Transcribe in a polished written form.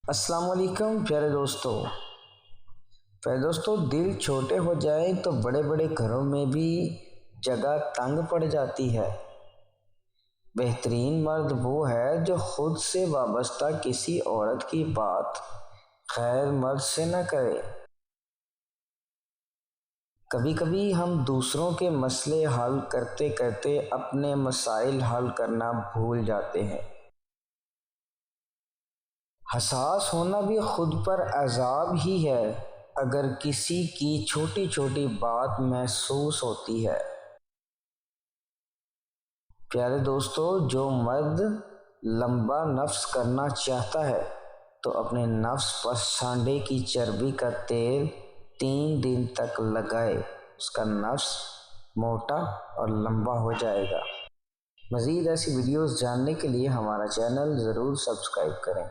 السلام علیکم پیارے دوستوں، دل چھوٹے ہو جائے تو بڑے بڑے گھروں میں بھی جگہ تنگ پڑ جاتی ہے۔ بہترین مرد وہ ہے جو خود سے وابستہ کسی عورت کی بات غیر مرد سے نہ کرے۔ کبھی کبھی ہم دوسروں کے مسئلے حل کرتے کرتے اپنے مسائل حل کرنا بھول جاتے ہیں۔ حساس ہونا بھی خود پر عذاب ہی ہے اگر کسی کی چھوٹی چھوٹی بات محسوس ہوتی ہے۔ پیارے دوستو، جو مرد لمبا نفس کرنا چاہتا ہے تو اپنے نفس پر سانڈے کی چربی کا تیل 3 دن تک لگائے، اس کا نفس موٹا اور لمبا ہو جائے گا۔ مزید ایسی ویڈیوز جاننے کے لیے ہمارا چینل ضرور سبسکرائب کریں۔